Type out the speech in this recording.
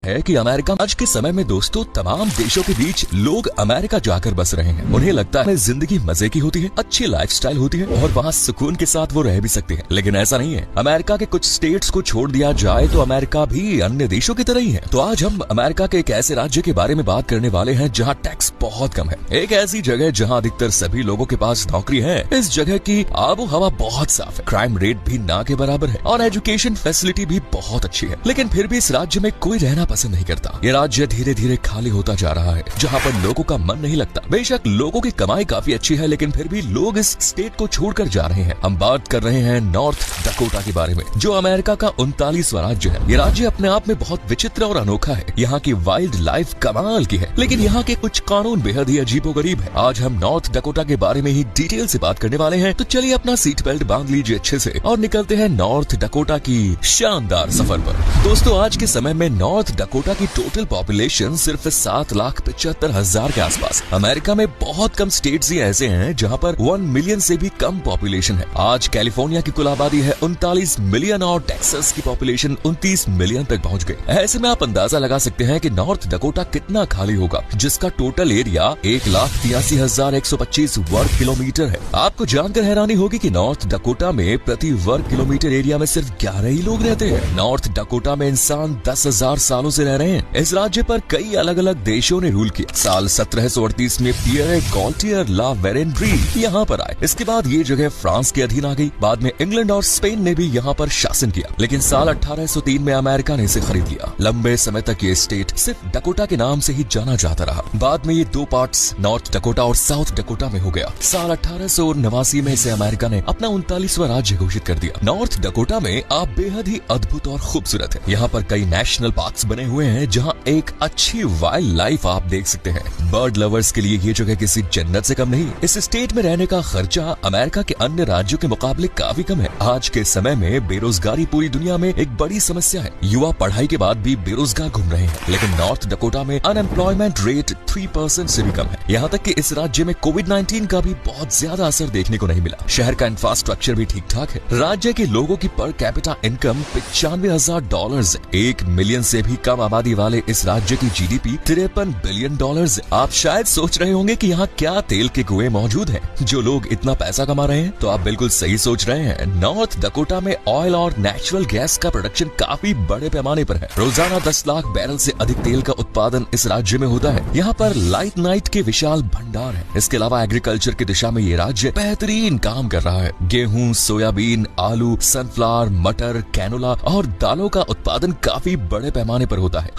है कि अमेरिका आज के समय में दोस्तों तमाम देशों के बीच लोग अमेरिका जाकर बस रहे हैं। उन्हें लगता है जिंदगी मजे की होती है, अच्छी लाइफस्टाइल होती है और वहाँ सुकून के साथ वो रह भी सकते हैं, लेकिन ऐसा नहीं है। अमेरिका के कुछ स्टेट्स को छोड़ दिया जाए तो अमेरिका भी अन्य देशों की तरह ही है। तो आज हम अमेरिका के एक ऐसे राज्य के बारे में बात करने वाले हैं जहाँ टैक्स बहुत कम है, एक ऐसी जगह जहाँ अधिकतर सभी लोगों के पास नौकरी है। इस जगह की आबो हवा बहुत साफ है, क्राइम रेट भी ना के बराबर है और एजुकेशन फैसिलिटी भी बहुत अच्छी है, लेकिन फिर भी इस राज्य में कोई रहना पसंद नहीं करता। ये राज्य धीरे धीरे खाली होता जा रहा है, जहाँ पर लोगों का मन नहीं लगता। बेशक लोगों की कमाई काफी अच्छी है, लेकिन फिर भी लोग इस स्टेट को छोड़कर जा रहे हैं। हम बात कर रहे हैं नॉर्थ डकोटा के बारे में, जो अमेरिका का 39वां राज्य है। ये राज्य अपने आप में बहुत विचित्र और अनोखा है। यहाँ की वाइल्ड लाइफ कमाल की है, लेकिन यहाँ के कुछ कानून बेहद ही अजीबोगरीब है। आज हम नॉर्थ डकोटा के बारे में ही डिटेल से बात करने वाले हैं, तो चलिए अपना सीट बेल्ट बांध लीजिए अच्छे से और निकलते हैं नॉर्थ डकोटा की शानदार सफर पर। दोस्तों आज के समय में नॉर्थ डकोटा की टोटल पॉपुलेशन सिर्फ 7,75,000 के आसपास। अमेरिका में बहुत कम स्टेट्स ही ऐसे हैं जहां पर 1 मिलियन से भी कम पॉपुलेशन है। आज कैलिफोर्निया की कुल आबादी है 39 मिलियन और टेक्सास की पॉपुलेशन 29 मिलियन तक पहुंच गई। ऐसे में आप अंदाजा लगा सकते हैं कि नॉर्थ डकोटा कितना खाली होगा, जिसका टोटल एरिया 1,83,125 वर्ग किलोमीटर है। आपको जानकर हैरानी होगी कि नॉर्थ डकोटा में प्रति वर्ग किलोमीटर एरिया में सिर्फ 11 ही लोग रहते हैं। नॉर्थ डकोटा में इंसान 10,000 सालों से रह रहे हैं। इस राज्य पर कई अलग अलग देशों ने रूल किया। साल 1738 में पियर गॉल्टियर ला वेरेंड्री यहाँ पर आए। इसके बाद ये जगह फ्रांस के अधीन आ गई। बाद में इंग्लैंड और स्पेन ने भी यहाँ पर शासन किया, लेकिन साल 1803 में अमेरिका ने इसे खरीद लिया। लंबे समय तक ये स्टेट सिर्फ डकोटा के नाम से ही जाना जाता रहा। बाद में ये दो पार्ट्स नॉर्थ डकोटा और साउथ डकोटा में हो गया। साल 1889 में इसे अमेरिका ने अपना 39वां राज्य घोषित कर दिया। नॉर्थ डकोटा में आप बेहद ही अद्भुत और खूबसूरत है। यहाँ पर कई नेशनल पार्क्स बने हुए हैं, जहाँ एक अच्छी वाइल्ड लाइफ आप देख सकते हैं। बर्ड लवर्स के लिए ये जगह किसी जन्नत से कम नहीं। इस स्टेट में रहने का खर्चा अमेरिका के अन्य राज्यों के मुकाबले काफी कम है। आज के समय में बेरोजगारी पूरी दुनिया में एक बड़ी समस्या है। युवा पढ़ाई के बाद भी बेरोजगार घूम रहे हैं, लेकिन नॉर्थ डकोटा में अनएम्प्लॉयमेंट रेट 3% से भी कम है। यहाँ तक कि इस राज्य में कोविड-19 का भी बहुत ज्यादा असर देखने को नहीं मिला। शहर का इंफ्रास्ट्रक्चर भी ठीक ठाक है। राज्य के लोगों की पर कैपिटा इनकम $95,000 है। 1 मिलियन से भी कम आबादी वाले इस राज्य की जीडीपी $53 बिलियन है। आप शायद सोच रहे होंगे कि यहाँ क्या तेल के कुएं मौजूद हैं, जो लोग इतना पैसा कमा रहे हैं? तो आप बिल्कुल सही सोच रहे हैं। नॉर्थ डकोटा में ऑयल और नेचुरल गैस का प्रोडक्शन काफी बड़े पैमाने पर है। रोजाना 10 लाख बैरल से अधिक तेल का उत्पादन इस राज्य में होता है। यहाँ पर लाइट नाइट के विशाल भंडार है। इसके अलावा एग्रीकल्चर की दिशा में ये राज्य बेहतरीन काम कर रहा है। गेहूं, सोयाबीन, आलू, सनफ्लावर, मटर, कैनोला और दालों का उत्पादन काफी बड़े पैमाने पर होता है।